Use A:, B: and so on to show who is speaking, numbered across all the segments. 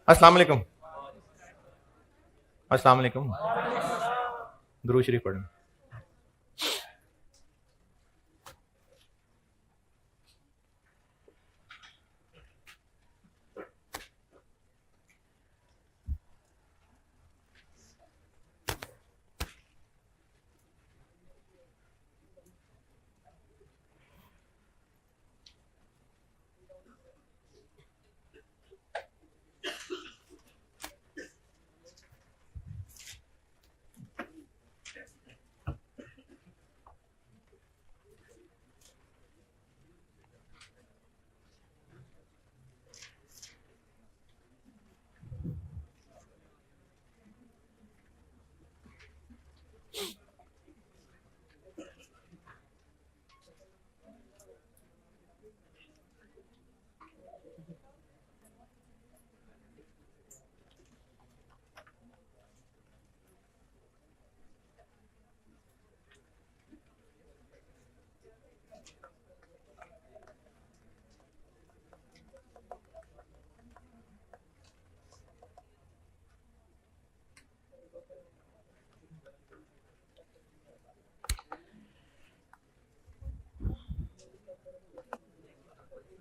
A: अस्सलाम वालेकुम। अस्सलाम वालेकुम। दुरूद शरीफ पढ़ें।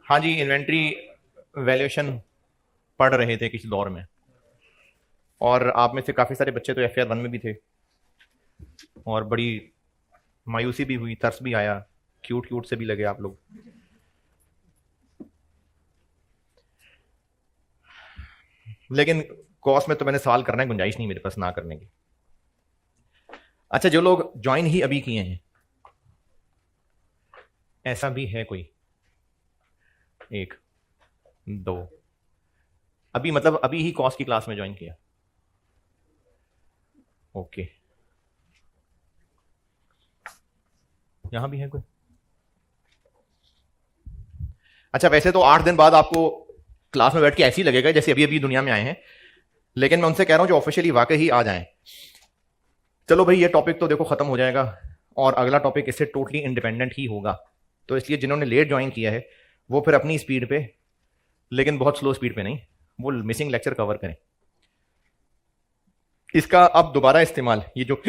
A: हाँ जी, इन्वेंट्री वैल्यूएशन पढ़ रहे थे किसी दौर में, और आप में से काफ़ी सारे बच्चे तो एफ वन में भी थे, और बड़ी मायूसी भी हुई, तरस भी आया, क्यूट क्यूट से भी लगे आप लोग। लेकिन कॉस्ट में तो मैंने सवाल करना है, गुंजाइश नहीं मेरे पास ना करने की। अच्छा, जो लोग ज्वाइन ही अभी किए हैं, ऐसा भी है कोई? एक दो, अभी मतलब अभी ही कॉस्ट की क्लास में ज्वाइन किया। ओके, यहां भी है कोई? अच्छा, वैसे तो 8 दिन बाद आपको क्लास में बैठ के ऐसे ही लगेगा जैसे अभी अभी दुनिया में आए हैं, लेकिन मैं उनसे कह रहा हूं जो ऑफिशियली वाकई ही आ जाएं। चलो भाई, ये टॉपिक तो देखो खत्म हो जाएगा और अगला टॉपिक इससे टोटली इंडिपेंडेंट ही होगा। तो इसलिए जिन्होंने लेट ज्वाइन किया है वो फिर अपनी स्पीड पे, लेकिन बहुत स्लो स्पीड पे नहीं, वो मिसिंग लेक्चर कवर करें। इसका अब दोबारा इस्तेमाल, ये जो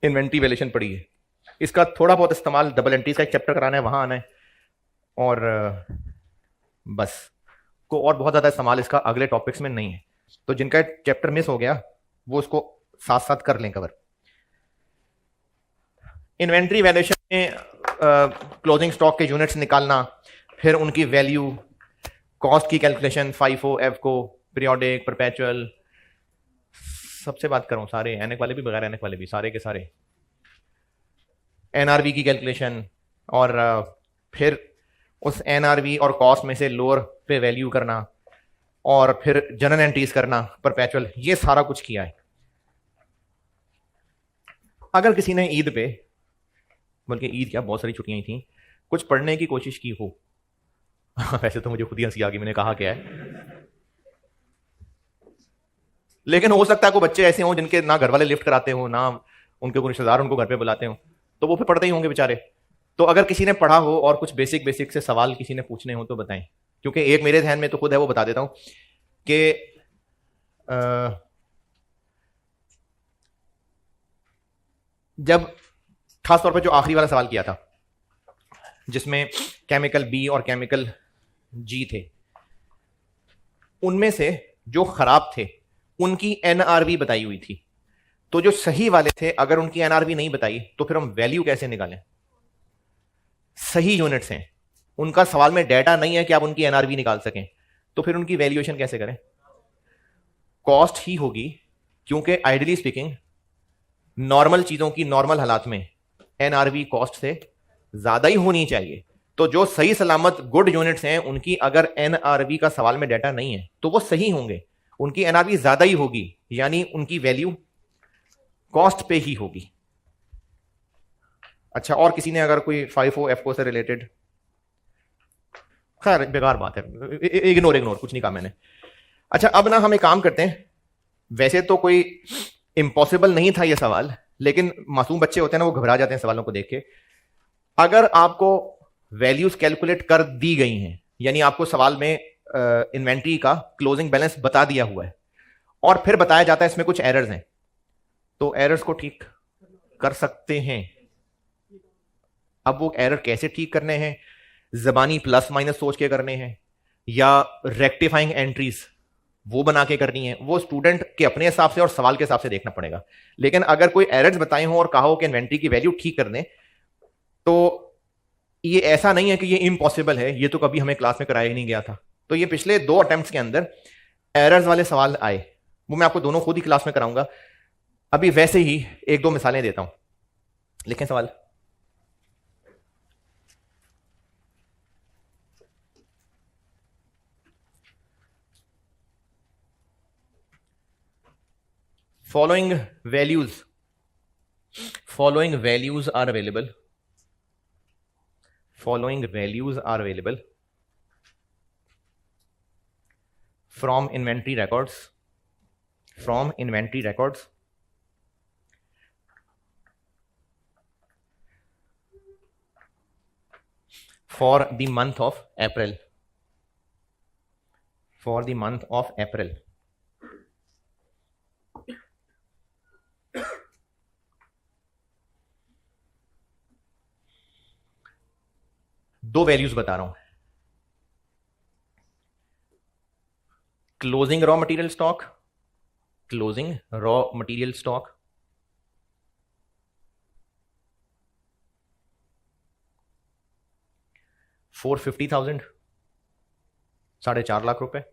A: इन्वेंट्री वैल्यूएशन पड़ी है, इसका थोड़ा बहुत इस्तेमाल डबल एंट्रीज का एक चैप्टर कराना है, वहां आना है, और बस को और बहुत ज्यादा इस्तेमाल इसका अगले टॉपिक्स में नहीं है। तो जिनका चैप्टर मिस हो गया वो उसको साथ साथ कर लें कवर। इन्वेंट्री वैल्यूएशन में क्लोजिंग स्टॉक के यूनिट्स निकालना, फिर उनकी वैल्यू, कॉस्ट की कैलकुलेशन, फाइफो, एफको, पीरियोडिक, परपेचुअल, सबसे बात करूं, सारे एनएक वाले भी, बगैर एनएक वाले भी, सारे के सारे, एनआरवी की कैलकुलेशन, और फिर उस एनआरवी और कॉस्ट में से लोअर पे वैल्यू करना, और फिर जनरल एंट्रीज करना, परपेचुअल, ये सारा कुछ किया है। अगर किसी ने ईद पे, बल्कि ईद क्या, बहुत सारी छुट्टियां थी, कुछ पढ़ने की कोशिश की हो वैसे तो मुझे खुद ही हंसी आ गई, मैंने कहा क्या है, लेकिन हो सकता है कोई बच्चे ऐसे हों जिनके ना घर वाले लिफ्ट कराते हो, ना उनके कोई रिश्तेदार उनको घर पे बुलाते हो, तो वो फिर पढ़ते ही होंगे बेचारे। तो अगर किसी ने पढ़ा हो और कुछ बेसिक बेसिक से सवाल किसी ने पूछने हो तो बताएं, क्योंकि एक मेरे ध्यान में तो खुद है, वो बता देता हूं कि जब खासतौर पर जो आखिरी वाला सवाल किया था जिसमें केमिकल बी और केमिकल जी थे, उनमें से जो खराब थे उनकी एनआरवी बताई हुई थी, तो जो सही वाले थे अगर उनकी एनआरवी नहीं बताई तो फिर हम वैल्यू कैसे निकालें? सही यूनिट्स हैं, उनका सवाल में डेटा नहीं है कि आप उनकी एनआरवी निकाल सकें, तो फिर उनकी वैल्यूएशन कैसे करें? कॉस्ट ही होगी, क्योंकि आइडियली स्पीकिंग नॉर्मल चीजों की नॉर्मल हालात में एनआरवी कॉस्ट से ज्यादा ही होनी चाहिए। तो जो सही सलामत गुड यूनिट्स हैं उनकी अगर एनआरवी का सवाल में डाटा नहीं है तो वो सही होंगे, उनकी एनआरवी ज्यादा ही होगी, यानी उनकी वैल्यू कॉस्ट पे ही होगी। अच्छा, और किसी ने अगर कोई फाइफो एफको से रिलेटेड, खैर बेकार बात है, इग्नोर इग्नोर, कुछ नहीं कहा मैंने। अच्छा, अब ना हम एक काम करते हैं, वैसे तो कोई इम्पॉसिबल नहीं था ये सवाल, लेकिन मासूम बच्चे होते हैं ना, वो घबरा जाते हैं सवालों को देख के। अगर आपको वैल्यूज कैलकुलेट कर दी गई हैं, यानी आपको सवाल में इन्वेंट्री का क्लोजिंग बैलेंस बता दिया हुआ है और फिर बताया जाता है इसमें कुछ एरर्स हैं, तो एरर्स को ठीक कर सकते हैं। अब वो एरर कैसे ठीक करने हैं, जबानी प्लस माइनस सोच के करने हैं या रेक्टिफाइंग एंट्रीज वो बना के करनी है, वो स्टूडेंट के अपने हिसाब से और सवाल के हिसाब से देखना पड़ेगा। लेकिन अगर कोई एरर्स बताए हो और कहा हो कि इन्वेंट्री की वैल्यू ठीक कर दें, तो ये ऐसा नहीं है कि ये इम्पॉसिबल है, ये तो कभी हमें क्लास में कराया ही नहीं गया था। तो ये पिछले 2 अटेम्प्ट्स के अंदर एरर्स वाले सवाल आए, वो मैं आपको दोनों खुद ही क्लास में कराऊंगा। अभी वैसे ही 1-2 मिसालें देता हूं, लिखें सवाल। following values are available from inventory records for the month of April. दो वैल्यूज बता रहा हूं, closing raw material stock 450,000, 4.5 lakh रुपए,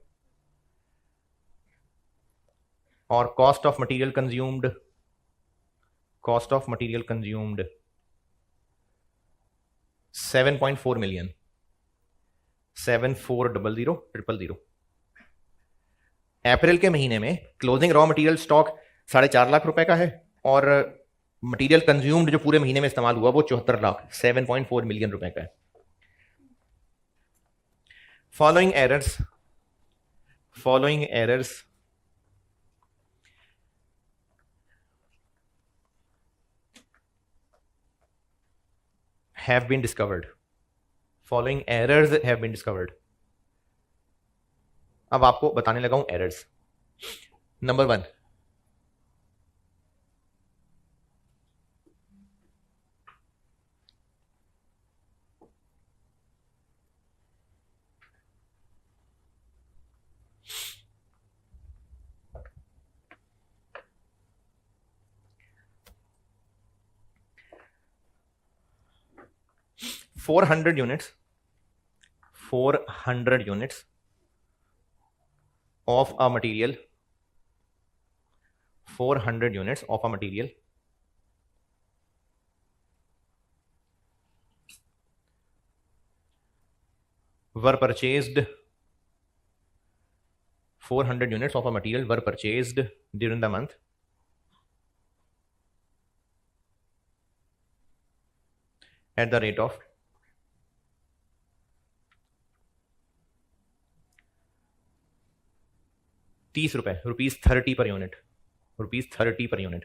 A: और cost of material consumed 7.4 million, 7400,000। अप्रैल के महीने में closing raw material stock 4.5 lakh रुपए का है और मटेरियल कंज्यूम्ड जो पूरे महीने में इस्तेमाल हुआ वो 74 लाख, 7.4 मिलियन रुपए का है। Following errors have been discovered. Following errors have been discovered. अब आपको बताने लगा हूं errors. Number 1, four hundred units of a material, 400 units of a material were purchased 400 units of a material were purchased during the month at the rate of 30 रुपए, ₹30 per unit, ₹30 per unit।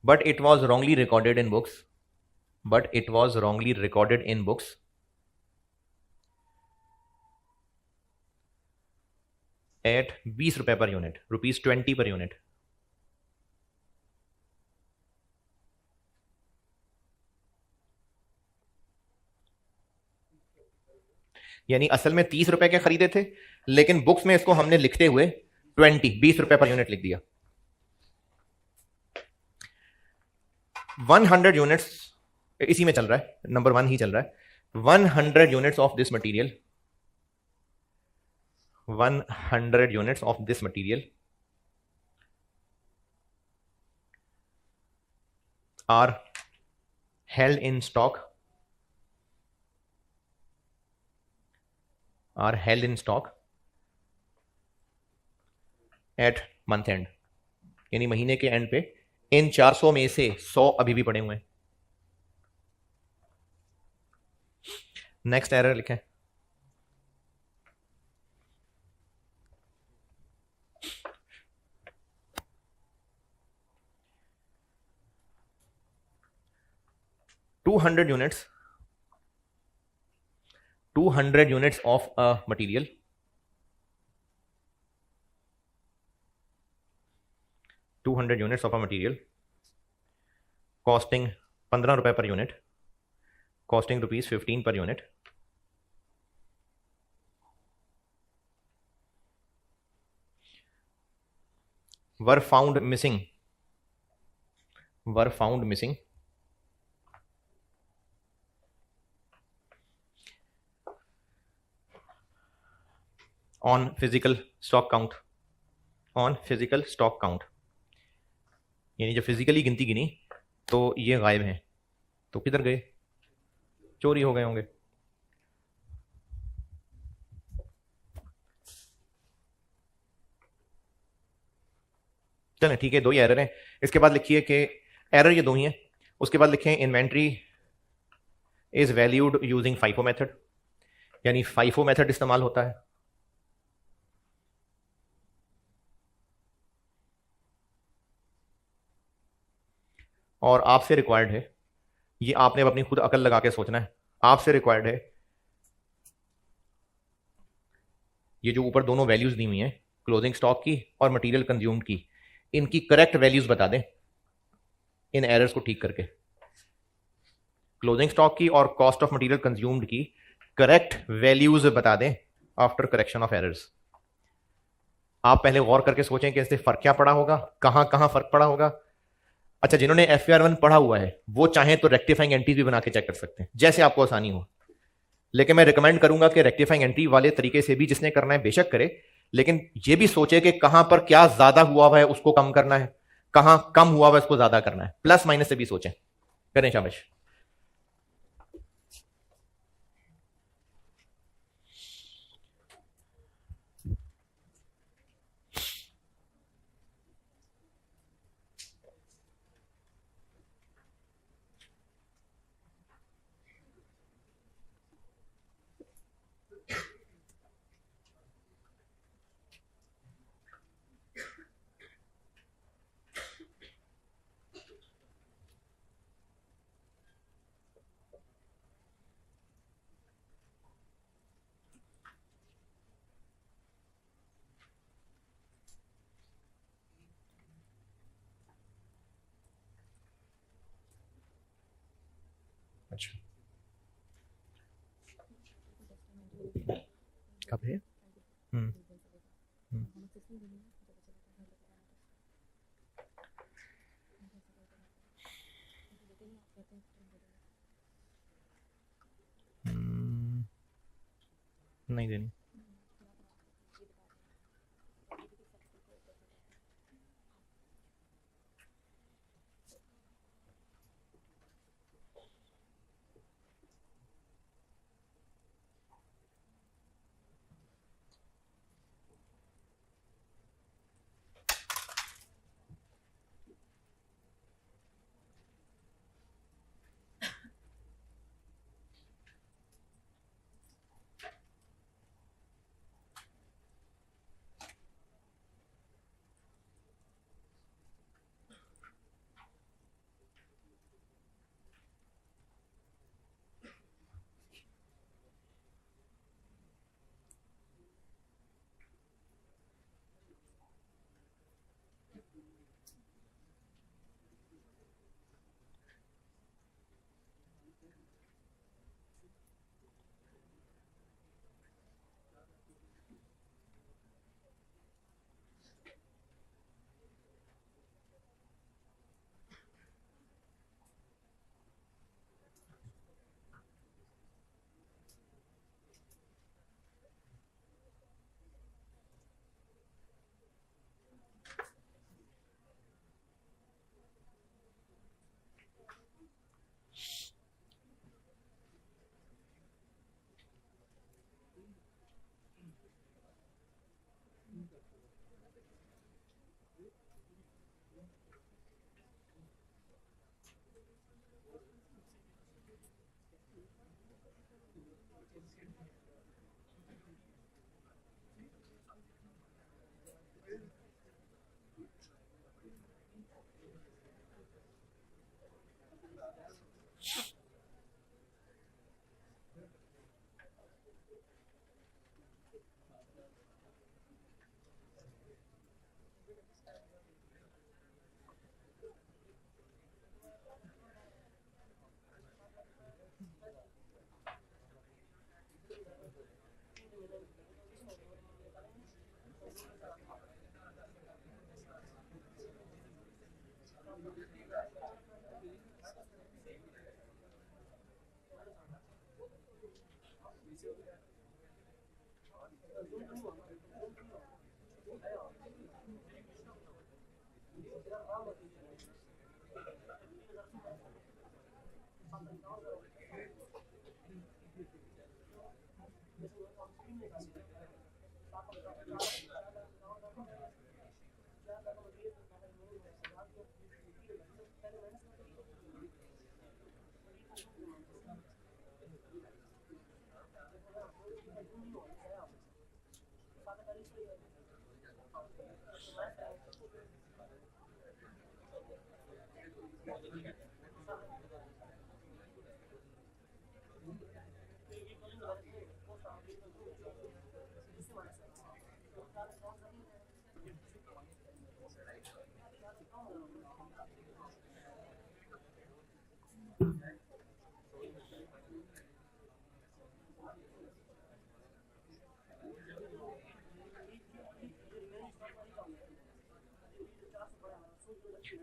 A: But it was wrongly recorded in books at 20 रुपए per unit, ₹20 per unit। यानी असल में 30 रुपए के खरीदे थे, लेकिन बुक्स में इसको हमने लिखते हुए 20 रुपए पर यूनिट लिख दिया। 100 यूनिट्स इसी में चल रहा है, नंबर 1 ही चल रहा है। 100 units of this material, 100 units of this material are held in stock at month end, यानी महीने के एंड पे इन 400 में से 100 अभी भी पड़े हुए हैं। नेक्स्ट एरर लिखें। 200 units, 200 units of a material, 200 units of a material costing 15 रुपए per unit, costing rupees 15 per unit, were found missing on physical stock count, यानी जब फिजिकली गिनती गिनी तो ये गायब हैं, तो किधर गए? चोरी हो गए होंगे। चलें ठीक है, दो ही एरर हैं। इसके बाद लिखिए कि एरर ये दो ही हैं। उसके बाद लिखें inventory is valued using FIFO method, यानी फाइफो मेथड इस्तेमाल होता है। और आपसे रिक्वायर्ड है, ये आपने अपनी खुद अकल लगा के सोचना है, आपसे रिक्वायर्ड है ये जो ऊपर दोनों वैल्यूज दी हुई हैं क्लोजिंग स्टॉक की और मटेरियल कंज्यूम्ड की, इनकी करेक्ट वैल्यूज बता दें इन एरर्स को ठीक करके। क्लोजिंग स्टॉक की और कॉस्ट ऑफ मटेरियल कंज्यूम्ड की करेक्ट वैल्यूज बता दें आफ्टर करेक्शन ऑफ एरर्स। आप पहले गौर करके सोचें कि इससे फर्क क्या पड़ा होगा, कहां कहां फर्क पड़ा होगा। अच्छा, जिन्होंने FAR1 पढ़ा हुआ है वो चाहें तो रेक्टिफाइंग एंट्रीज भी बना के चेक कर सकते हैं, जैसे आपको आसानी हो। लेकिन मैं रिकमेंड करूंगा कि रेक्टिफाइंग एंट्री वाले तरीके से भी जिसने करना है बेशक करे, लेकिन ये भी सोचे कि कहां पर क्या ज्यादा हुआ हुआ है उसको कम करना है, कहां कम हुआ हुआ है उसको ज्यादा करना है, प्लस माइनस से भी सोचें। करें शाबाश। अच्छा, कब है? हम्म नहीं देनी।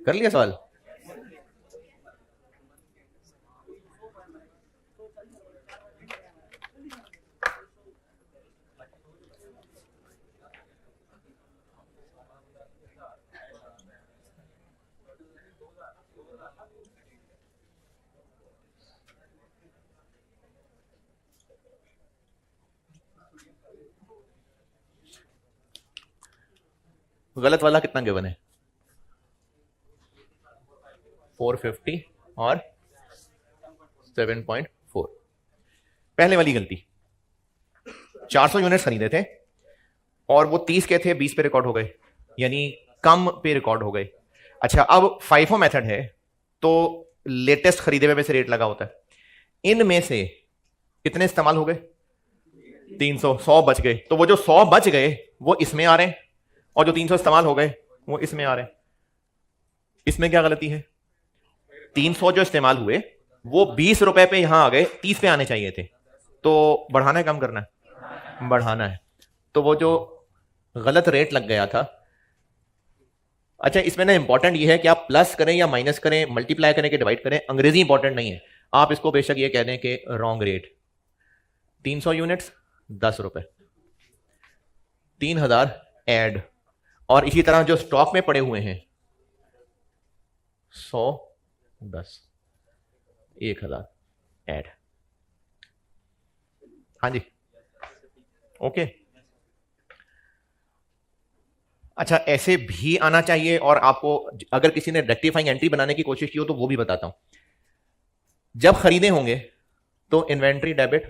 A: कर लिया सवाल? गलत वाला कितना गिवन है? 450 और 7.4। पहले वाली गलती, 400 यूनिट्स खरीदे थे और वो 30 के थे, 20 पे रिकॉर्ड हो गए, यानी कम पे रिकॉर्ड हो गए। अच्छा, अब फाइफो मेथड है तो लेटेस्ट खरीदे हुए में से रेट लगा होता है। इनमें से कितने इस्तेमाल हो गए? 300, 100 बच गए। तो वो जो 100 बच गए वो इसमें आ रहे हैं और जो 300 इस्तेमाल हो गए वो इसमें आ रहे हैं। इसमें क्या गलती है? 300 जो इस्तेमाल हुए वो 20 रुपए पे यहां आ गए, 30 पे आने चाहिए थे। तो बढ़ाना है, कम करना है? बढ़ाना है। तो वो जो गलत रेट लग गया था। अच्छा, इसमें ना इंपॉर्टेंट ये है कि आप प्लस करें या माइनस करें, मल्टीप्लाई करें कि डिवाइड करें, अंग्रेजी इंपॉर्टेंट नहीं है। आप इसको बेशक ये कह दें कि रॉन्ग रेट। 300 यूनिट्स 10 रुपए, 3000 ऐड, और इसी तरह जो स्टॉक में पड़े हुए हैं 100, 10, 1000 ऐड। हाँ जी, ओके। अच्छा, ऐसे भी आना चाहिए, और आपको अगर किसी ने रेक्टिफाइंग एंट्री बनाने की कोशिश की हो तो वो भी बताता हूं। जब खरीदे होंगे तो इन्वेंट्री डेबिट,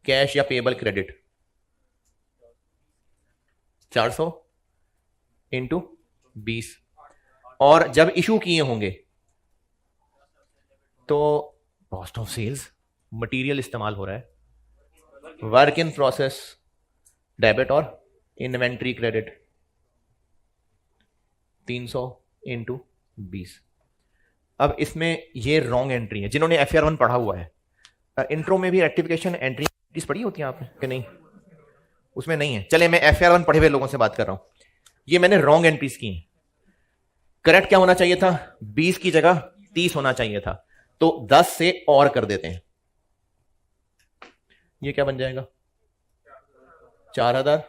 A: कैश या पेएबल क्रेडिट 400 इंटू 20, और जब इशू किए होंगे तो कॉस्ट ऑफ सेल्स, मटेरियल इस्तेमाल हो रहा है, वर्क इन प्रोसेस डेबिट और इन्वेंट्री क्रेडिट 300 इंटू 20। अब इसमें ये रॉन्ग एंट्री है। जिन्होंने FR1 पढ़ा हुआ है, इंट्रो में भी रेक्टिफिकेशन एंट्रीज पढ़ी होती है आपने कि नहीं? उसमें नहीं है। चले, मैं FR1 पढ़े हुए लोगों से बात कर रहा हूं। ये मैंने रॉन्ग एंट्रीज की हैं। करेक्ट क्या होना चाहिए था? 20 की जगह 30 होना चाहिए था, तो 10 से और कर देते हैं। ये क्या बन जाएगा? 4000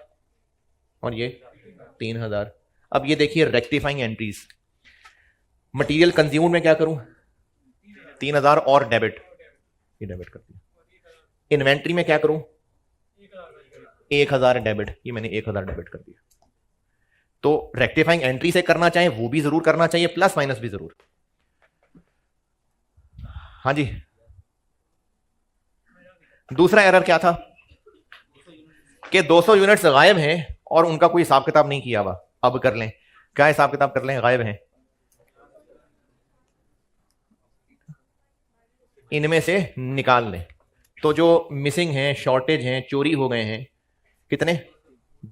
A: और ये 3000। अब ये देखिए रेक्टिफाइंग एंट्रीज। मटेरियल कंज्यूम में क्या करूं? 3000 और डेबिट, ये डेबिट कर दिया। इन्वेंट्री में क्या करूं? 1000 डेबिट, ये मैंने 1000 डेबिट कर दिया। तो रेक्टिफाइंग एंट्री से करना चाहे वो भी जरूर करना चाहिए, प्लस माइनस भी जरूर। हाँ जी, दूसरा एरर क्या था कि 200 यूनिट्स गायब हैं और उनका कोई हिसाब किताब नहीं किया हुआ। अब कर लें, क्या हिसाब किताब कर लें? गायब हैं, इनमें से निकाल लें। तो जो मिसिंग हैं, शॉर्टेज हैं, चोरी हो गए हैं, कितने?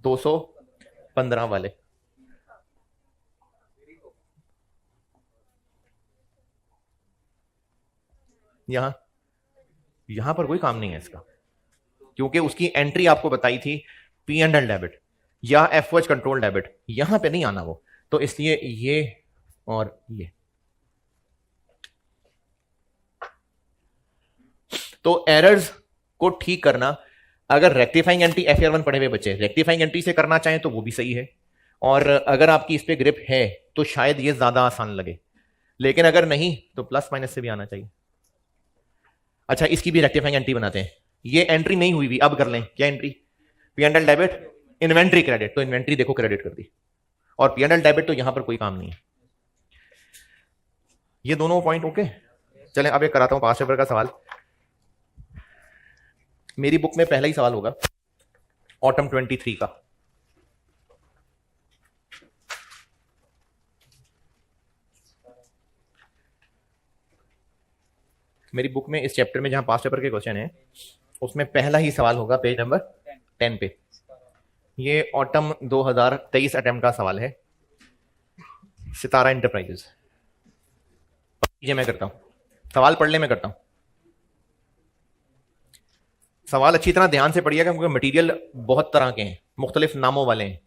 A: 215 वाले। यहां पर कोई काम नहीं है इसका, क्योंकि उसकी एंट्री आपको बताई थी P&L डेबिट। या एफओएच कंट्रोल डेबिट, यहां पे नहीं आना वो, तो इसलिए ये और ये। तो एरर्स को ठीक करना, अगर रेक्टिफाइंग एंटी FR1 पढ़े हुए बच्चे रेक्टिफाइंग एंटी से करना चाहें तो वो भी सही है, और अगर आपकी इस पे ग्रिप है तो शायद ये ज्यादा आसान लगे, लेकिन अगर नहीं तो प्लस माइनस से भी आना चाहिए। अच्छा, इसकी भी रेक्टिफाइंग एंटी बनाते हैं। ये एंट्री नहीं हुई भी, अब कर लें। क्या entry? P&L debit, inventory credit, तो इन्वेंट्री देखो क्रेडिट कर दी, और P&L डेबिट तो यहां पर कोई काम नहीं है। ये दोनों पॉइंट ओके। चलें अब एक कराता हूं 5 नंबर का सवाल। मेरी बुक में पहला ही सवाल होगा ऑटम 23 का। मेरी बुक में इस चैप्टर में जहां 5 पेपर के क्वेश्चन है उसमें पहला ही सवाल होगा पेज नंबर 10 पे। ये ऑटम 2023 अटेम्प्ट का सवाल है, सितारा इंटरप्राइजेस। ये मैं करता हूं, सवाल पढ़ ले, मैं करता हूं। सवाल अच्छी तरह ध्यान से पढ़िएगा क्योंकि मटेरियल बहुत तरह के हैं, मुख्तलिफ नामों वाले हैं।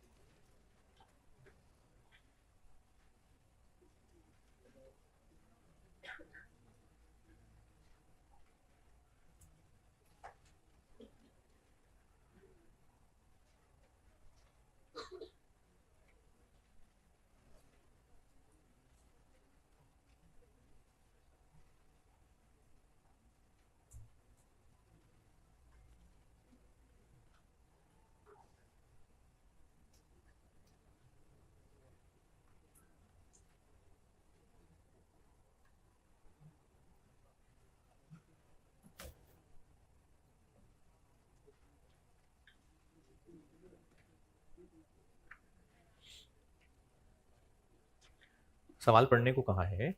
A: सवाल पढ़ने को कहा है।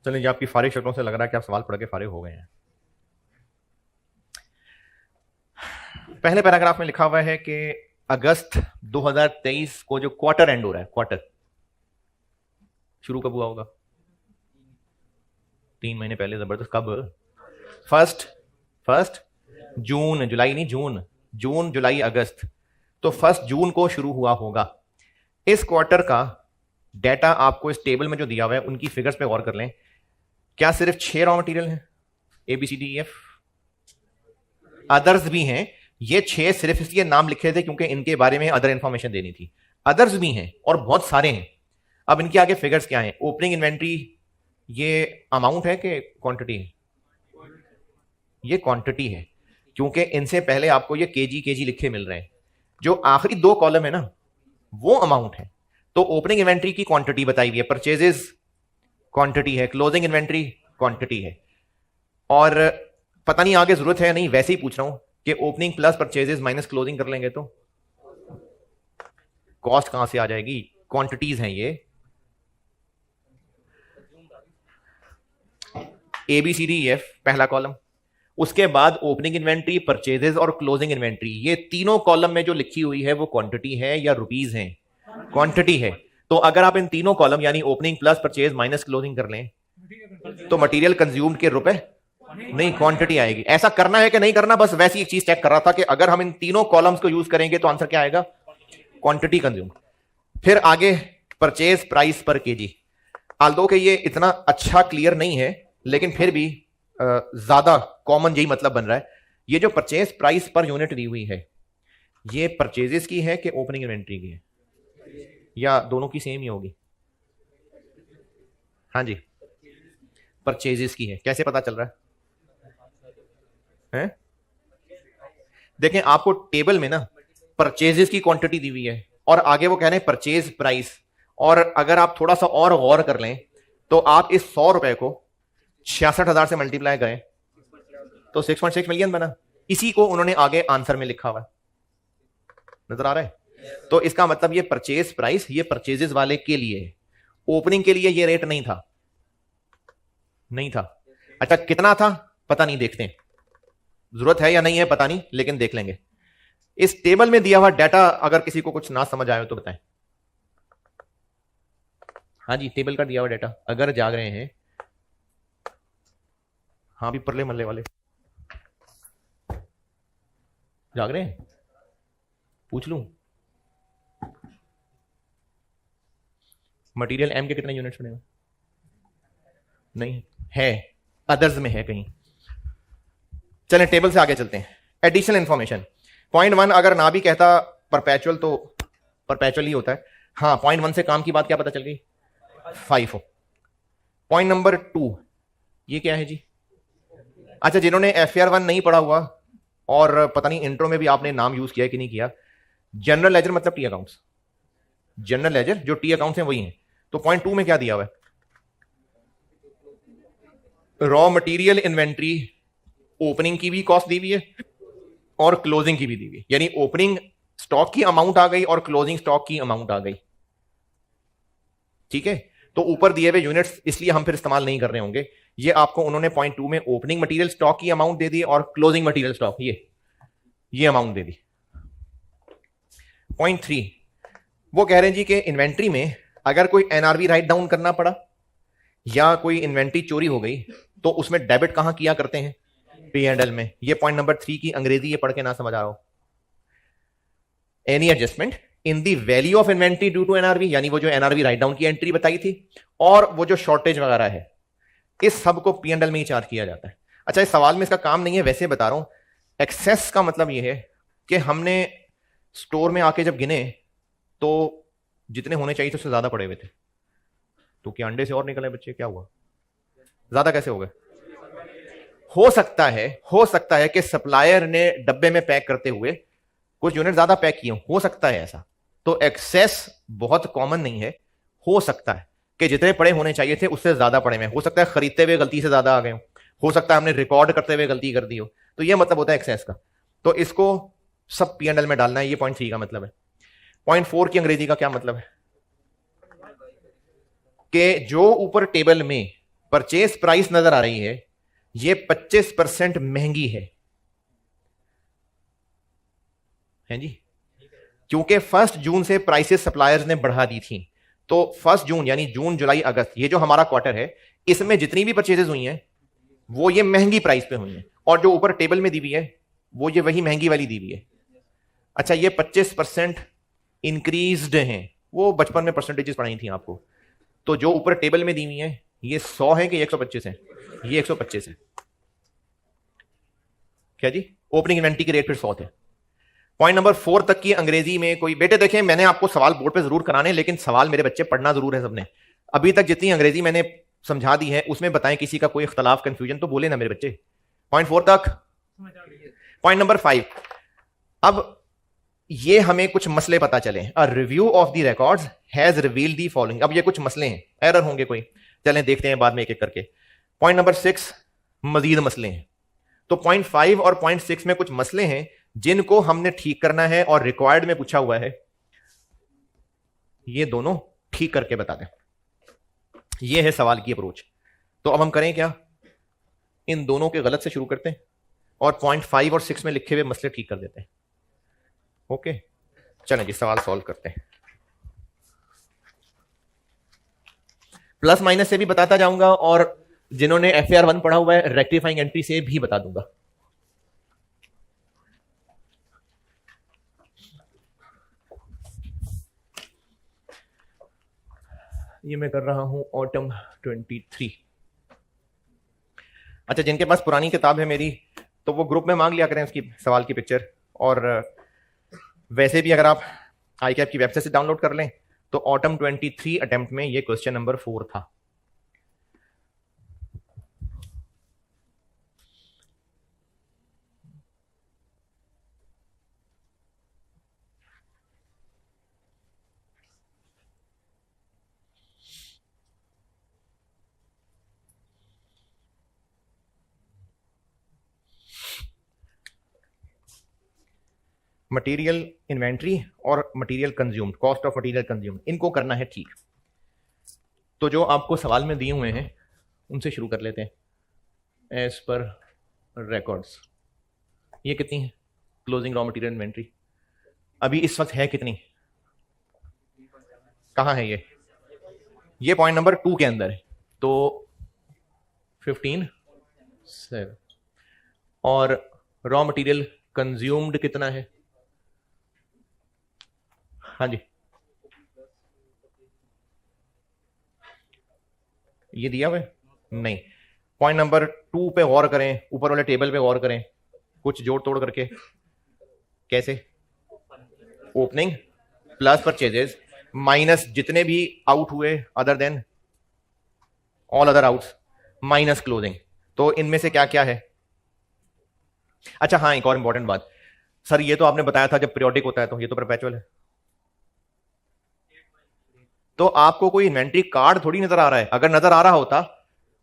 A: चलिए, आपकी फारिग शक्लों से लग रहा है कि आप सवाल पढ़ के फारिग हो गए हैं। पहले पैराग्राफ में लिखा हुआ है कि अगस्त 2023 को जो क्वार्टर एंड हो रहा है, क्वार्टर शुरू कब हुआ होगा? 3 महीने पहले। जबरदस्त। कब? फर्स्ट जून, जुलाई नहीं, जून जुलाई अगस्त, तो 1 जून को शुरू हुआ होगा। इस क्वार्टर का डाटा आपको इस टेबल में जो दिया हुआ है उनकी फिगर्स पे गौर कर लें। क्या सिर्फ 6 रॉ मटेरियल हैं? ABCDEF, अदर्स भी हैं। ये 6 सिर्फ इसलिए नाम लिखे थे क्योंकि इनके बारे में अदर इंफॉर्मेशन देनी थी। अदर्स भी हैं और बहुत सारे हैं। अब इनके आगे फिगर्स क्या हैं? ओपनिंग इन्वेंट्री ये अमाउंट है कि क्वांटिटी है? ये क्वांटिटी है, क्योंकि इनसे पहले आपको ये केजी लिखे मिल रहे हैं। जो आखिरी 2 कॉलम है ना, वो अमाउंट है। तो ओपनिंग इन्वेंट्री की क्वांटिटी बताई हुई है, परचेजेस क्वांटिटी है, क्लोजिंग इन्वेंट्री क्वांटिटी है। और पता नहीं आगे जरूरत है नहीं, वैसे ही पूछ रहा हूं कि opening plus purchases minus closing कर लेंगे तो कॉस्ट कहां से आ जाएगी? क्वांटिटीज हैं ये। ABCDEF पहला कॉलम, उसके बाद ओपनिंग इन्वेंट्री, परचेजेस और क्लोजिंग इन्वेंट्री। ये तीनों कॉलम में जो लिखी हुई है वो क्वांटिटी है या रुपीस है? क्वांटिटी है। तो अगर आप इन तीनों कॉलम यानी opening plus purchase minus closing कर लें तो मटेरियल कंज्यूम्ड के रुपए नहीं, क्वांटिटी आएगी। ऐसा करना है कि नहीं करना? बस वैसी एक चीज चेक कर रहा था कि अगर हम इन तीनों कॉलम्स को यूज करेंगे तो आंसर क्या आएगा? Quantity consume. फिर आगे परचेज प्राइस पर केजी। आल्दो के ये इतना अच्छा क्लियर नहीं है, लेकिन फिर भी ज्यादा कॉमन यही मतलब बन रहा है। ये जो परचेज प्राइस पर यूनिट दी हुई है, ये परचेजेस की है कि ओपनिंग इन्वेंट्री की है, या दोनों की सेम ही होगी? हाँ जी, परचेजेस की है। कैसे पता चल रहा है? देखें, आपको टेबल में ना परचेजेस की क्वांटिटी दी हुई है और आगे वो कह रहे हैं परचेज प्राइस। और अगर आप थोड़ा सा और गौर कर लें तो आप इस 100 रुपए को 66,000 से मल्टीप्लाई करें तो 6.6 मिलियन बना। इसी को उन्होंने आगे आंसर में लिखा हुआ है, नजर आ रहा है? तो इसका मतलब ये परचेज प्राइस ये परचेजेस वाले के लिए है, ओपनिंग के लिए ये रेट नहीं था। नहीं था। अच्छा, कितना था पता नहीं, देखते हैं। जरूरत है या नहीं है पता नहीं, लेकिन देख लेंगे। इस टेबल में दिया हुआ डाटा अगर किसी को कुछ ना समझ आए तो बताएं। हाँ जी, टेबल का दिया हुआ डाटा अगर जाग रहे हैं। हाँ भी परले मल्ले वाले जाग रहे हैं, पूछ लूं? मटेरियल M के कितने यूनिट्स बनेगा? नहीं है, अदर्स में है कहीं। चलें टेबल से आगे चलते हैं। Additional information. पॉइंट 1 अगर ना भी कहता परपेचुअल तो परपेचुअल ही होता है। हाँ, पॉइंट 1 से काम की बात क्या पता चल गई? 5 हो। पॉइंट नंबर 2 ये क्या है जी? अच्छा, जिन्होंने FAR 1 नहीं पढ़ा हुआ और पता नहीं इंट्रो में भी आपने नाम यूज किया कि नहीं किया, जनरल लेजर मतलब टी अकाउंट्स। जनरल लेजर जो टी अकाउंट्स हैं वही हैं। तो पॉइंट 2 में क्या दिया हुआ है? रॉ मटेरियल इन्वेंट्री, ओपनिंग की भी कॉस्ट दी हुई है और क्लोजिंग की भी दी हुई है। यानी ओपनिंग स्टॉक की अमाउंट आ गई और क्लोजिंग स्टॉक की अमाउंट आ गई। ठीक है, तो ऊपर दिए हुए यूनिट्स इसलिए हम फिर इस्तेमाल नहीं कर रहे होंगे। ये आपको उन्होंने पॉइंट 2 में ओपनिंग मटेरियल स्टॉक की अमाउंट दे दी और क्लोजिंग मटेरियल स्टॉक ये अमाउंट दे दी। पॉइंट 3 वो कह रहे हैं जी कि इन्वेंट्री में अगर कोई NRV राइट डाउन करना पड़ा या कोई इन्वेंट्री चोरी हो गई तो उसमें डेबिट कहां किया करते हैं? P&L में। ये पॉइंट नंबर 3 की अंग्रेजी ये पढ़ के ना समझ आ रहा हो। Any adjustment in the value of inventory due to NRV, यानी वो जो NRV राइट डाउन की एंट्री बताई थी और वो जो शॉर्टेज वगैरह है, इस सब को P&L में ही चार्ज किया जाता है। अच्छा, इस सवाल में इसका काम नहीं है, वैसे बता रहा हूं। एक्सेस का मतलब ये है कि हमने स्टोर में आके जब गिने तो जितने होने चाहिए थे उससे ज्यादा पड़े हुए थे। तो क्या अंडे से और निकले बच्चे? क्या हुआ? ज्यादा कैसे हो गए? हो सकता है कि सप्लायर ने डब्बे में पैक करते हुए कुछ यूनिट ज्यादा पैक किए हो सकता है ऐसा। तो एक्सेस बहुत कॉमन नहीं है। हो सकता है कि जितने पड़े होने चाहिए थे उससे ज्यादा पड़े हुए, हो सकता है खरीदते हुए गलती से ज्यादा आ गए हो सकता है हमने रिकॉर्ड करते हुए गलती कर दी हो। तो यह मतलब होता है एक्सेस का। तो इसको सब P&L में डालना है, ये पॉइंट 3 का मतलब है। पॉइंट 4 की अंग्रेजी का क्या मतलब है? कि जो ऊपर टेबल में परचेज प्राइस नजर आ रही है ये 25% महंगी है जी, क्योंकि 1 जून से प्राइसेस सप्लायर्स ने बढ़ा दी थी। तो 1 जून यानी जून जुलाई अगस्त ये जो हमारा क्वार्टर है, इसमें जितनी भी परचेजेस हुई हैं वो ये महंगी प्राइस पे हुई हैं और जो ऊपर टेबल में दी हुई है वो ये वही महंगी वाली दी हुई है। अच्छा, ये 25% इंक्रीज्ड हैं, वो बचपन में परसेंटेजेस पढ़ाई थी आपको। तो जो ऊपर टेबल में दी हुई है ये 100 है कि 125 है? ये 125 है। क्या जी? ओपनिंग इन्वेंट्री के रेट फिर 100 थे। पॉइंट नंबर 4 तक की अंग्रेजी में कोई, बेटे देखें मैंने आपको सवाल बोर्ड पे जरूर कराने, लेकिन सवाल मेरे बच्चे पढ़ना जरूर है सबने। अभी तक जितनी अंग्रेजी मैंने समझा दी है उसमें बताएं किसी का कोई इख्तलाफ कंफ्यूजन तो बोले ना मेरे बच्चे। पॉइंट 4 तक। पॉइंट नंबर 5, अब ये हमें कुछ मसले पता चले। A review of the records has revealed the following. अब ये कुछ मसले हैं, एरर होंगे कोई, चलें देखते हैं बाद में एक एक करके। पॉइंट नंबर 6 मजीद मसले हैं। तो पॉइंट 5 और पॉइंट 6 में कुछ मसले हैं जिनको हमने ठीक करना है और रिक्वायर्ड में पूछा हुआ है ये दोनों ठीक करके बता दें। ये है सवाल की अप्रोच। तो अब हम करें क्या, इन दोनों के गलत से शुरू करते हैं और पॉइंट 5 और 6 में लिखे हुए मसले ठीक कर देते हैं। ओके चलें जी सवाल सॉल्व करते हैं। प्लस माइनस से भी बताता जाऊंगा और जिन्होंने FAR 1 पढ़ा हुआ है रेक्टिफाइंग एंट्री से भी बता दूंगा। ये मैं कर रहा हूं ऑटम 23। अच्छा, जिनके पास पुरानी किताब है मेरी तो वो ग्रुप में मांग लिया करें उसकी सवाल की पिक्चर, और वैसे भी अगर आप ICAP की वेबसाइट से डाउनलोड कर लें तो ऑटम 23 अटेम्प्ट में ये क्वेश्चन नंबर 4 था। मटेरियल इन्वेंट्री और material consumed, cost of material consumed, इनको करना है ठीक। तो जो आपको सवाल में दिए हुए हैं उनसे शुरू कर लेते हैं। एज पर रिकॉर्ड्स ये कितनी है क्लोजिंग रॉ मटेरियल इन्वेंट्री? अभी इस वक्त है कितनी? कहां है ये पॉइंट नंबर 2 के अंदर है। तो 15.7 और रॉ मटेरियल कंज्यूम्ड कितना है? हाँ जी ये दिया हुआ है? नहीं। पॉइंट नंबर 2 पे गौर करें, ऊपर वाले टेबल पे गौर करें, कुछ जोड़ तोड़ करके। कैसे? ओपनिंग प्लस परचेजेस माइनस जितने भी आउट हुए other than all other outs minus closing. तो इनमें से क्या क्या है? अच्छा हाँ, एक और इंपॉर्टेंट बात सर, ये तो आपने बताया था जब पीरियोडिक होता है तो ये तो परपेचुअल है। तो आपको कोई इन्वेंट्री कार्ड थोड़ी नजर आ रहा है। अगर नजर आ रहा होता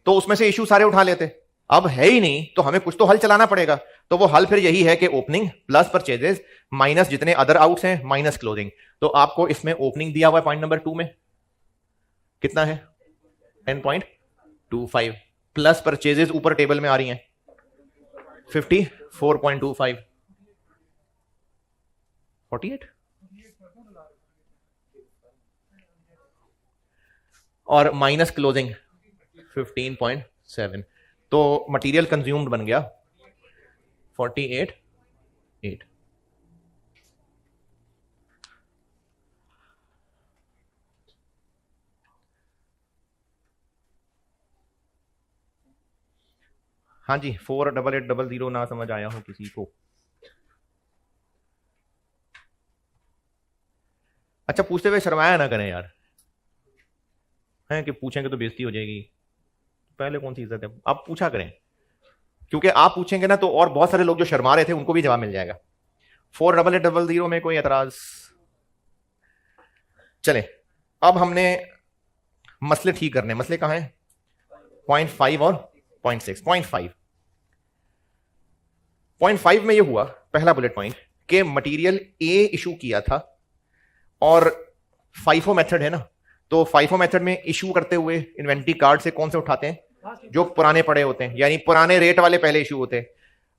A: तो उसमें से इश्यू सारे उठा लेते। अब है ही नहीं तो हमें कुछ तो हल चलाना पड़ेगा। तो वो हल फिर यही है कि ओपनिंग प्लस परचेजेस माइनस जितने अदर आउट्स हैं माइनस क्लोजिंग। तो आपको इसमें ओपनिंग दिया हुआ है पॉइंट नंबर 2 में कितना है? 10.25 प्लस परचेजेस ऊपर टेबल में आ रही हैं 54.25 48 और माइनस क्लोजिंग 15.7। तो मटेरियल कंज्यूम्ड बन गया 48.8। हाँ जी 48800 ना समझ आया हो किसी को? अच्छा पूछते हुए शर्माया ना करें यार, है कि पूछेंगे तो बेइज्जती हो जाएगी। पहले कौन सी इज्जत है, आप पूछा करें, क्योंकि आप पूछेंगे ना तो और बहुत सारे लोग जो शर्मा रहे थे उनको भी जवाब मिल जाएगा। 48800 में कोई एतराज? चले अब हमने मसले ठीक करने। मसले कहां हैं? 0.5 और 0.6। 0.5 में ये हुआ पहला बुलेट पॉइंट कि मटेरियल ए इशू किया था और फाइफो मेथड है ना, तो फाइफो मेथड में इशू करते हुए इन्वेंट्री कार्ड से कौन से उठाते हैं? जो पुराने पड़े होते हैं, यानी पुराने रेट वाले पहले इशू होते हैं।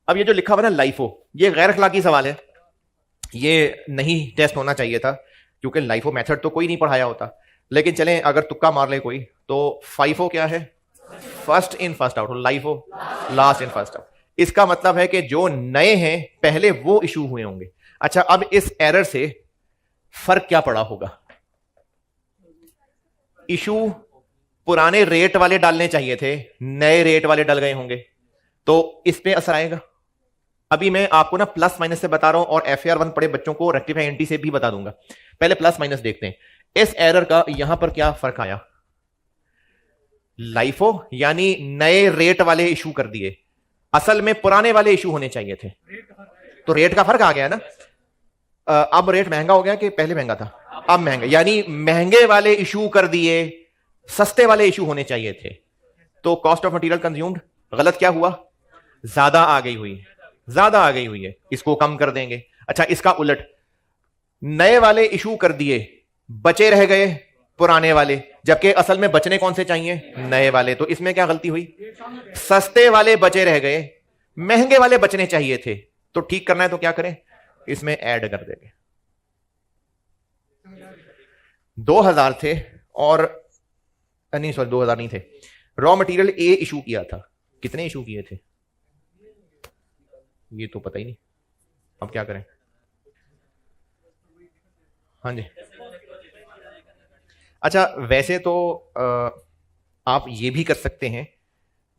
A: अब ये जो लिखा हुआ ना लाइफो, ये गैर अखलाकी सवाल है, ये नहीं टेस्ट होना चाहिए था क्योंकि लाइफो मेथड तो कोई नहीं पढ़ाया होता। लेकिन चलें अगर तुक्का मार ले कोई, तो फाइफो क्या है? First in first out. LIFO last in first out. इसका मतलब है कि जो नए हैं पहले वो इशू हुए होंगे। अच्छा अब इस एरर से फर्क क्या पड़ा होगा? इशू पुराने रेट वाले डालने चाहिए थे, नए रेट वाले डल गए होंगे, तो इस पे असर आएगा। अभी मैं आपको ना प्लस माइनस से बता रहा हूं और FAR 1 पढ़े बच्चों को रेक्टिफाई एंटी से भी बता दूंगा। पहले प्लस माइनस देखते हैं। इस एरर का यहां पर क्या फर्क आया, लाइफो यानी नए रेट वाले इशू कर दिए, असल में पुराने वाले इशू होने चाहिए थे, तो रेट का फर्क आ गया ना। अब रेट महंगा हो गया कि पहले महंगा था, अब महंगा, यानी महंगे वाले इशू कर दिए, सस्ते वाले इशू होने चाहिए थे। तो कॉस्ट ऑफ मटेरियल कंज्यूम्ड गलत क्या हुआ, ज्यादा आ गई हुई, ज्यादा आ गई हुई है, इसको कम कर देंगे। अच्छा इसका उलट, नए वाले इशू कर दिए, बचे रह गए पुराने वाले, जबकि असल में बचने कौन से चाहिए, नए वाले। तो इसमें क्या गलती हुई, सस्ते वाले बचे रह गए, महंगे वाले बचने चाहिए थे। तो ठीक करना है तो क्या करें, इसमें ऐड कर देंगे। 2000 थे और नहीं सॉरी 2000 नहीं थे, रॉ मटेरियल ए इशू किया था, कितने इशू किए थे ये तो पता ही नहीं, अब क्या करें। हाँ जी, अच्छा वैसे तो आप ये भी कर सकते हैं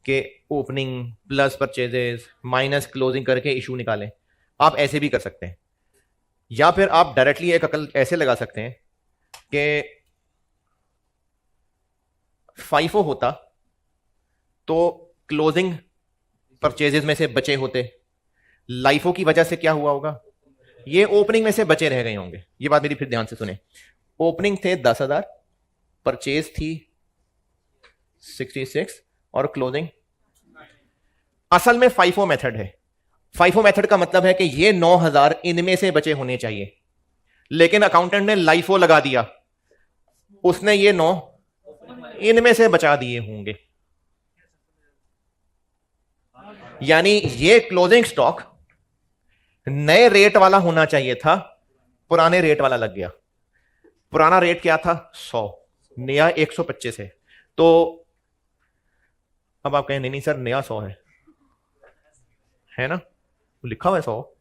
A: कि opening plus purchases minus closing करके इशू निकालें, आप ऐसे भी कर सकते हैं। या फिर आप डायरेक्टली एक अकल ऐसे लगा सकते हैं कि फाइफो होता तो क्लोजिंग परचेजेस में से बचे होते, लाइफो की वजह से क्या हुआ होगा, ये ओपनिंग में से बचे रह गए होंगे। ये बात मेरी फिर ध्यान से सुने, ओपनिंग थे 10,000, परचेज थी 66 और क्लोजिंग, असल में फाइफो मेथड है। फाइफो मेथड का मतलब है कि ये 9,000 इनमें से बचे होने चाहिए, लेकिन अकाउंटेंट ने लाइफो लगा दिया, उसने ये 9 इनमें से बचा दिए होंगे, यानी ये क्लोजिंग स्टॉक नए रेट वाला होना चाहिए था, पुराने रेट वाला लग गया। पुराना रेट क्या था 100, नया 125 है। तो अब आप कहें नहीं नहीं सर नया 100 है ना, लिखा हुआ है 100,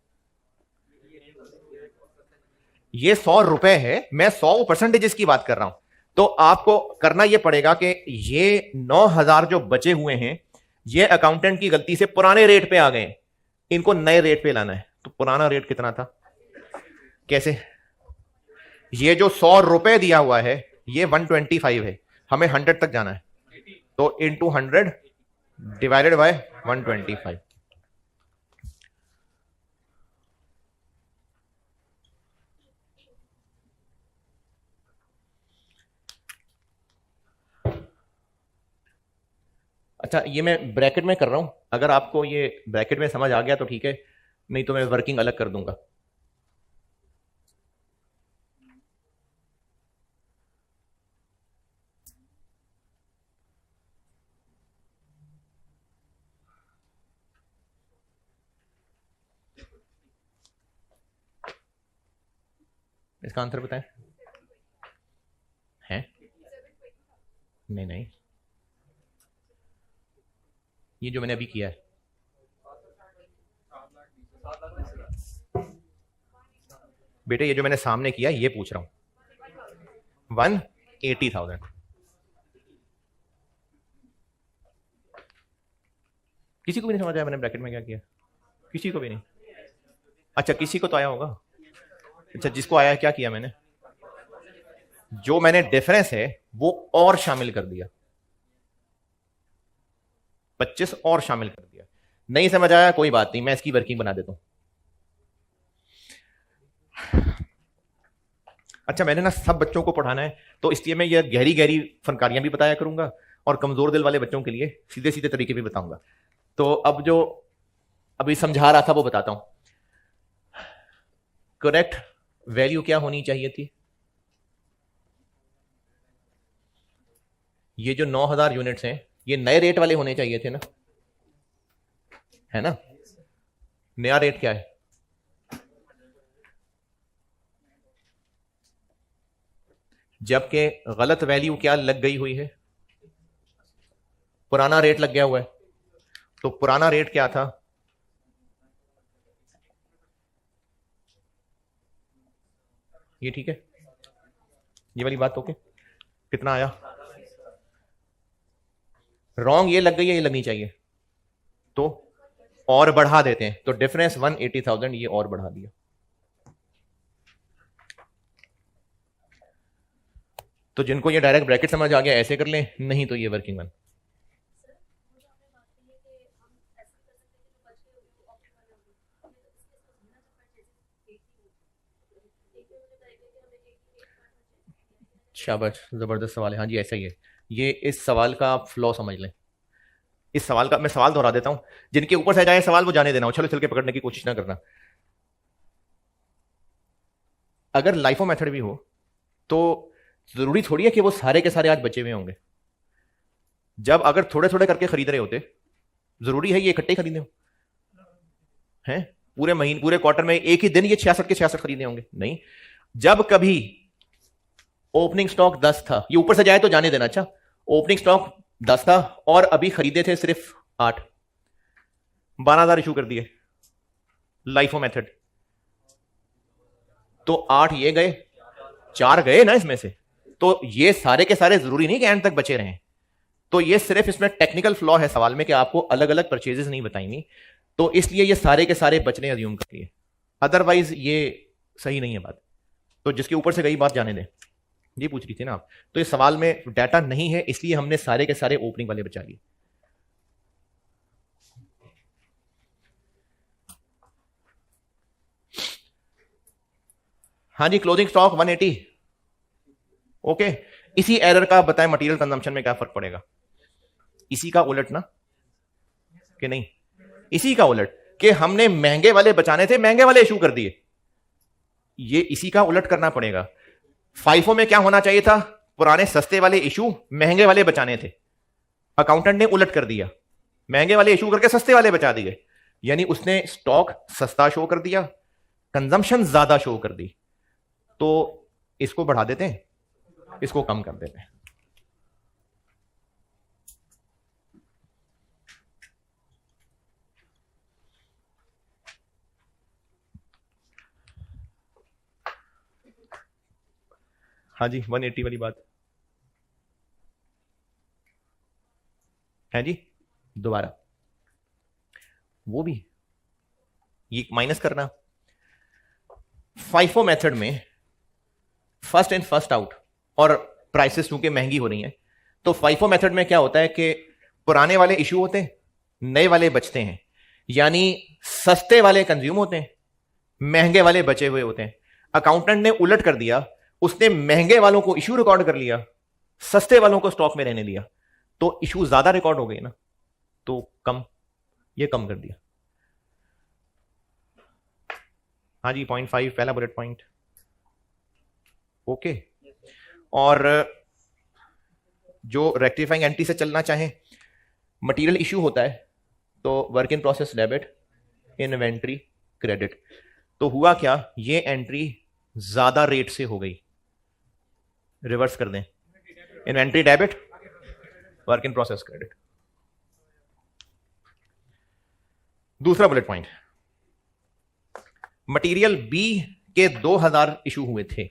A: ये 100 रुपए है, मैं 100 परसेंटेज की बात कर रहा हूं। तो आपको करना यह पड़ेगा कि ये 9,000 जो बचे हुए हैं, ये अकाउंटेंट की गलती से पुराने रेट पे आ गए, इनको नए रेट पे लाना है। तो पुराना रेट कितना था, कैसे, ये जो 100 रुपए दिया हुआ है ये 125 है, हमें 100 तक जाना है, तो इंटू 100 डिवाइडेड बाय 125। अच्छा ये मैं ब्रैकेट में कर रहा हूं, अगर आपको ये ब्रैकेट में समझ आ गया तो ठीक है, नहीं तो मैं वर्किंग अलग कर दूंगा। इसका आंसर बताएं, है नहीं नहीं, ये जो मैंने अभी किया है, बेटे ये जो मैंने सामने किया ये पूछ रहा हूं, 180,000। किसी को भी नहीं समझ आया मैंने ब्रैकेट में क्या किया, किसी को भी नहीं। अच्छा किसी को तो आया होगा, अच्छा जिसको आया है क्या किया मैंने, जो मैंने डिफरेंस है वो और शामिल कर दिया, 25 और शामिल कर दिया। नहीं समझ आया कोई बात नहीं, मैं इसकी वर्किंग बना देता हूं। अच्छा मैंने ना सब बच्चों को पढ़ाना है, तो इसलिए मैं ये गहरी गहरी फनकारियां भी बताया करूंगा और कमजोर दिल वाले बच्चों के लिए सीधे सीधे तरीके भी बताऊंगा। तो अब जो अभी समझा रहा था वो बताता हूं। करेक्ट वैल्यू क्या होनी चाहिए थी, ये जो 9,000 यूनिट्स हैं ये नए रेट वाले होने चाहिए थे ना, है ना, नया रेट क्या है, जबकि गलत वैल्यू क्या लग गई हुई है, पुराना रेट लग गया हुआ है। तो पुराना रेट क्या था, ये ठीक है, ये वाली बात ओके, कितना आया रॉन्ग ये लग गई है, ये लगनी चाहिए, तो और बढ़ा देते हैं, तो डिफरेंस 180,000 ये और बढ़ा दिया। तो जिनको ये डायरेक्ट ब्रैकेट समझ आ गया ऐसे कर लें, नहीं तो ये वर्किंग वन। शाबाश, जबरदस्त सवाल है। हाँ जी ऐसा ही है, ये इस सवाल का आप फ्लॉ समझ लें। इस सवाल का मैं सवाल दोहरा देता हूं, जिनके ऊपर से जाए सवाल वो जाने देना, उछल उछल के पकड़ने की कोशिश ना करना। अगर लाइफो मेथड भी हो तो जरूरी थोड़ी है कि वो सारे के सारे आज बचे हुए होंगे। जब अगर थोड़े थोड़े करके खरीद रहे होते, जरूरी है ये इकट्ठे ही खरीदने हो हैं? पूरे महीने पूरे क्वार्टर में एक ही दिन ये 66 के 66 खरीदने होंगे? नहीं। जब कभी ओपनिंग स्टॉक 10 था, ये ऊपर से जाए तो जाने देना। अच्छा, ओपनिंग स्टॉक 10 था और अभी खरीदे थे सिर्फ 8, 12,000 इशू कर दिए लाइफो मेथड, तो 8 ये गए, 4 गए ना इसमें से। तो ये सारे के सारे जरूरी नहीं कि एंड तक बचे रहें। तो ये सिर्फ इसमें टेक्निकल फ्लॉ है सवाल में कि आपको अलग अलग परचेजेस नहीं बताएंगी, तो इसलिए ये सारे के सारे बचने अज्यूम करती है, अदरवाइज ये सही नहीं है बात। तो जिसके ऊपर से गई बात जाने दें, ये पूछ रही थी ना आप। तो इस सवाल में डाटा नहीं है, इसलिए हमने सारे के सारे ओपनिंग वाले बचा लिए। हाँ जी, क्लोजिंग स्टॉक 180। ओके, इसी एरर का बताएं मटेरियल कंजम्पशन में क्या फर्क पड़ेगा? इसी का उलट ना, कि नहीं? इसी का उलट कि हमने महंगे वाले बचाने थे, महंगे वाले इशू कर दिए, ये इसी का उलट करना पड़ेगा। फाइफो में क्या होना चाहिए था? पुराने सस्ते वाले इशू, महंगे वाले बचाने थे, अकाउंटेंट ने उलट कर दिया, महंगे वाले इशू करके सस्ते वाले बचा दिए। यानी उसने स्टॉक सस्ता शो कर दिया, कंजम्पशन ज्यादा शो कर दी। तो इसको बढ़ा देते हैं, इसको कम कर देते हैं। हाँ जी, 180 वाली बात है जी। दोबारा वो भी ये माइनस करना। फाइफो मेथड में फर्स्ट इन फर्स्ट आउट और प्राइसेस चूंकि महंगी हो रही हैं, तो फाइफो मेथड में क्या होता है कि पुराने वाले इशू होते हैं, नए वाले बचते हैं। यानी सस्ते वाले कंज्यूम होते हैं, महंगे वाले बचे हुए होते हैं। अकाउंटेंट ने उलट कर दिया, उसने महंगे वालों को इशू रिकॉर्ड कर लिया, सस्ते वालों को स्टॉक में रहने दिया, तो इशू ज्यादा रिकॉर्ड हो गए ना, तो कम, ये कम कर दिया। हाँ जी, 0.5 पहला बुलेट पॉइंट। ओके, और जो रेक्टिफाइंग एंट्री से चलना चाहें, मटेरियल इशू होता है तो work in process debit, inventory credit. तो हुआ क्या, ये एंट्री ज्यादा रेट से हो गई, रिवर्स कर दें, inventory debit, work in process credit. दूसरा बुलेट पॉइंट, मटेरियल बी के 2000 इशू हुए थे,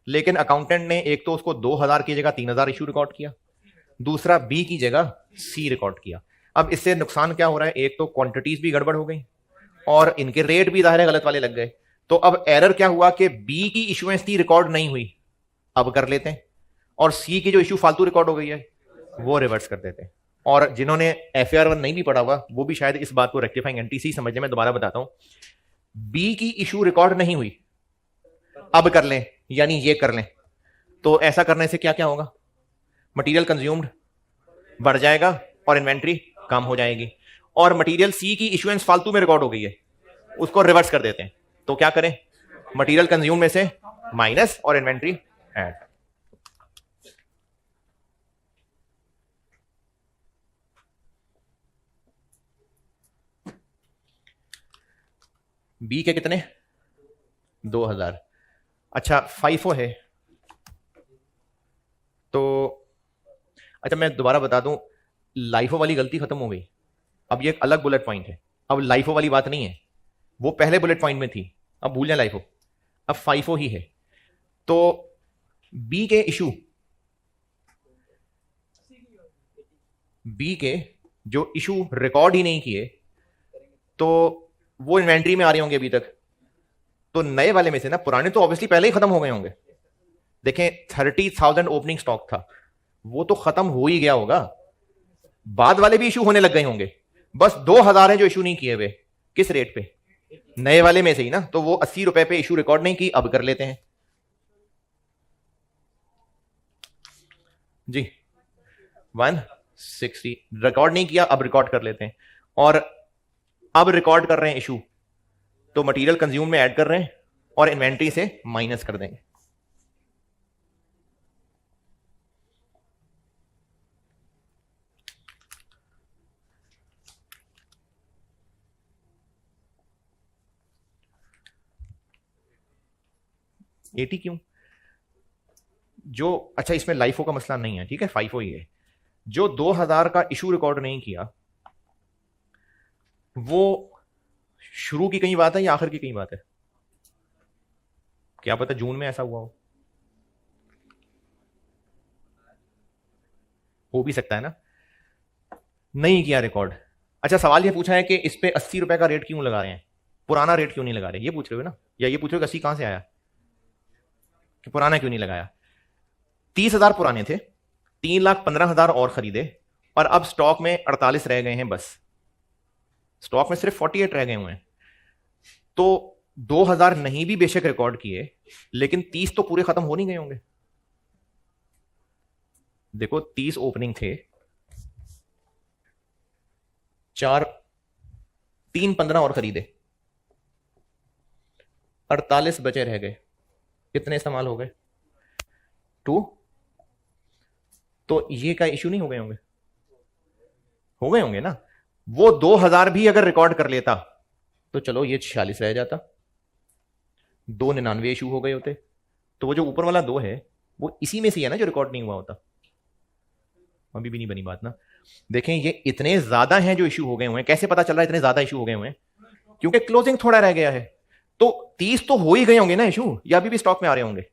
A: लेकिन अकाउंटेंट ने एक तो उसको 2000 की जगह 3000 इशू रिकॉर्ड किया, दूसरा बी की जगह सी रिकॉर्ड किया। अब इससे नुकसान क्या हो रहा है? एक तो क्वांटिटीज भी गड़बड़ हो गई और इनके रेट भी दायरे गलत वाले लग गए। तो अब एरर क्या हुआ कि बी की इशुएंस थी, रिकॉर्ड नहीं हुई, अब कर लेते हैं, और सी की जो इशू फालतू रिकॉर्ड हो गई है वो रिवर्स कर देते हैं। और जिन्होंने FAR 1 नहीं भी पढ़ा हुआ वो भी शायद इस बात को रेक्टिफाइंग एंट्री सी समझने में, दोबारा बताता हूं, बी की इशू रिकॉर्ड नहीं हुई, अब कर लें, यानी ये कर लें। तो ऐसा करने से क्या क्या होगा? मटेरियल कंज्यूम्ड बढ़ जाएगा और इन्वेंट्री कम हो जाएगी, और मटेरियल सी की इशुएंस फालतू में रिकॉर्ड हो गई है, उसको रिवर्स कर देते हैं। तो क्या करें? मटेरियल कंज्यूम में से माइनस और इन्वेंट्री ऐड। बी के कितने? 2000। अच्छा, फाइफो है तो, अच्छा मैं दोबारा बता दूं, लाइफो वाली गलती खत्म हो गई, अब ये एक अलग बुलेट पॉइंट है। अब लाइफो वाली बात नहीं है, वो पहले बुलेट पॉइंट में थी, अब भूल जाए लाइफो, अब फाइफो ही है। तो बी के इशू बी के जो इशू रिकॉर्ड ही नहीं किए तो वो इन्वेंट्री में आ रहे होंगे अभी तक। तो नए वाले में से ना, पुराने तो ऑब्वियसली पहले ही खत्म हो गए होंगे। देखें 30,000 ओपनिंग स्टॉक था, वो तो खत्म हो ही गया होगा। बाद वाले भी इशू होने लग गए होंगे, बस 2,000 है जो इशू नहीं किए हुए। किस रेट पे? नए वाले में से ही ना। तो वो 80 रुपए पे इशू रिकॉर्ड नहीं की, अब कर लेते हैं जी। 160 रिकॉर्ड नहीं किया, अब रिकॉर्ड कर लेते हैं। और अब रिकॉर्ड कर रहे हैं इशू, तो मटेरियल कंज्यूम में ऐड कर रहे हैं और इन्वेंट्री से माइनस कर देंगे। एटी क्यों? जो अच्छा, इसमें लाइफो का मसला नहीं है, ठीक है, फाइफो ही है। जो 2000 का इशू रिकॉर्ड नहीं किया, वो शुरू की कहीं बात है या आखिर की कहीं बात है? क्या पता जून में ऐसा हुआ हो भी सकता है ना। नहीं किया रिकॉर्ड। अच्छा, सवाल ये पूछा है कि इस पे 80 रुपए का रेट क्यों लगा रहे हैं, पुराना रेट क्यों नहीं लगा रहे, ये पूछ रहे हो ना? या ये पूछ रहे हो कि 80 कहां से आया, कि पुराना क्यों नहीं लगाया? 30,000 पुराने थे, 3,15,000 और खरीदे, और अब स्टॉक में 48 रह गए हैं बस। स्टॉक में सिर्फ 48 रह गए हुए हैं। तो 2,000 नहीं भी बेशक रिकॉर्ड किए, लेकिन 30 तो पूरे खत्म हो नहीं गए होंगे। देखो 30 ओपनिंग थे, 4 3 15 और खरीदे, 48 बचे रह गए। कितने इस्तेमाल हो गए? 2। तो ये का इशू नहीं हो गए होंगे? हो गए होंगे ना। वो 2,000 भी अगर रिकॉर्ड कर लेता तो चलो ये 46 रह जाता, 299 इशू हो गए होते। तो वो जो ऊपर वाला 2 है वो इसी में से है ना जो रिकॉर्ड नहीं हुआ होता। अभी भी नहीं बनी बात ना। देखें ये इतने ज्यादा हैं जो इशू हो गए हुए हैं। कैसे पता चल रहा है इतने ज्यादा इशू हो गए हुए हैं? क्योंकि क्लोजिंग थोड़ा रह गया है। तो 30 तो हो ही गए होंगे ना इशू, या अभी भी स्टॉक में आ रहे होंगे?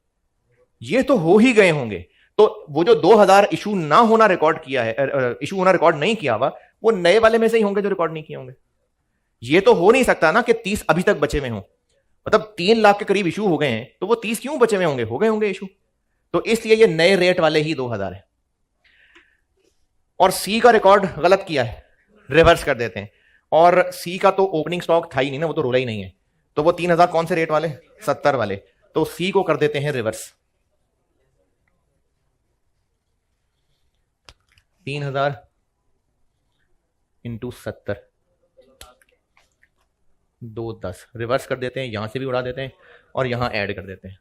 A: ये तो हो ही गए होंगे। तो वो जो 2,000 इशू ना होना रिकॉर्ड किया है, इशू होना रिकॉर्ड नहीं किया हुआ, वो नए वाले में से ही होंगे जो रिकॉर्ड नहीं किए होंगे। ये तो हो नहीं सकता ना कि 30 अभी तक बचे हुए हों। मतलब 3 लाख के करीब इशू हो गए हैं, तो वो 30 क्यों बचे हुए होंगे? हो गए होंगे इशू। तो इसलिए ये नए रेट वाले ही 2,000 है। और सी का रिकॉर्ड गलत किया है, रिवर्स कर देते हैं। और सी का तो ओपनिंग स्टॉक था ही नहीं ना, वो तो रोला ही नहीं है। तो वो 3,000 कौन से रेट वाले? 70 वाले। तो सी को कर देते हैं रिवर्स। 3,000 इंटू 70, 210 रिवर्स कर देते हैं, यहां से भी उड़ा देते हैं और यहां ऐड कर देते हैं।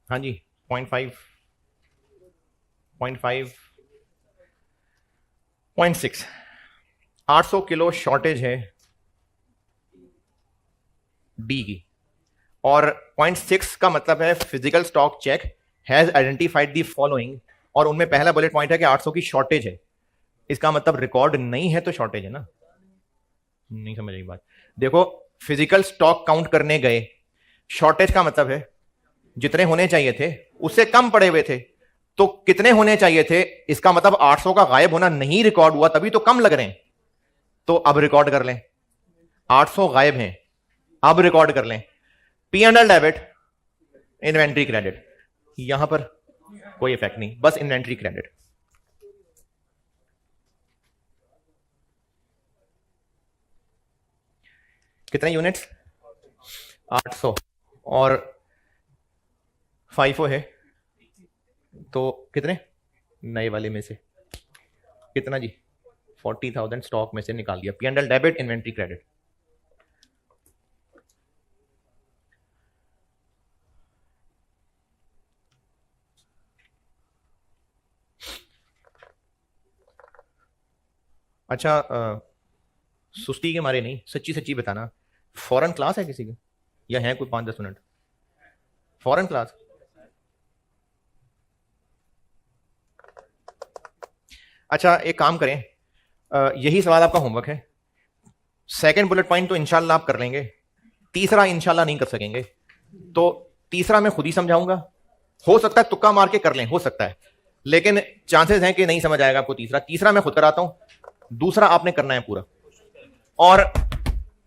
A: हाँ जी, 0.5, 0.5, 0.6, 800 किलो शॉर्टेज है डी की। और 0.6 का मतलब है physical stock check has identified the following, और उनमें पहला बुलेट पॉइंट है कि 800 की शॉर्टेज है। इसका मतलब रिकॉर्ड नहीं है तो शॉर्टेज है ना। नहीं समझ आई बात? देखो फिजिकल स्टॉक काउंट करने गए, शॉर्टेज का मतलब है जितने होने चाहिए थे उससे कम पड़े हुए थे। तो कितने होने चाहिए थे, इसका मतलब 800 का गायब होना नहीं रिकॉर्ड हुआ, तभी तो कम लग रहे हैं। तो अब रिकॉर्ड कर लें, 800 गायब हैं, अब रिकॉर्ड कर लें। P and L debit, inventory credit. यहां पर कोई इफेक्ट नहीं, बस इन्वेंट्री क्रेडिट। कितने यूनिट्स? 800 और फाइफो है, तो कितने नए वाले में से? कितना जी? 40,000 स्टॉक में से निकाल दिया। P and L debit, inventory credit. अच्छा, सुस्ती के मारे नहीं, सच्ची सच्ची बताना, फॉरेन क्लास है किसी की या है कोई 5-10 मिनट फॉरेन क्लास? अच्छा एक काम करें, यही सवाल आपका होमवर्क है। सेकंड बुलेट पॉइंट तो इंशाल्लाह आप कर लेंगे, तीसरा इंशाल्लाह नहीं कर सकेंगे, तो तीसरा मैं खुद ही समझाऊंगा। हो सकता है तुक्का मार के कर लें, हो सकता है, लेकिन चांसेस हैं कि नहीं समझ आएगा आपको। तीसरा मैं खुद कराता हूं, दूसरा आपने करना है पूरा। और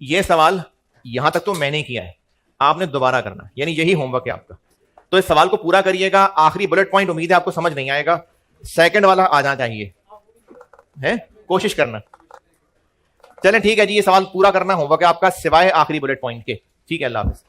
A: यह सवाल यहां तक तो मैंने किया है, आपने दोबारा करना, यानी यही होमवर्क है आपका। तो इस सवाल को पूरा करिएगा। आखिरी बुलेट पॉइंट उम्मीद है आपको समझ नहीं आएगा, सेकंड वाला आ जाना चाहिए, है कोशिश करना। चलें ठीक है जी, ये सवाल पूरा करना होमवर्क है आपका, सिवाय आखिरी बुलेट पॉइंट के। ठीक है, अल्लाह हाफिज़।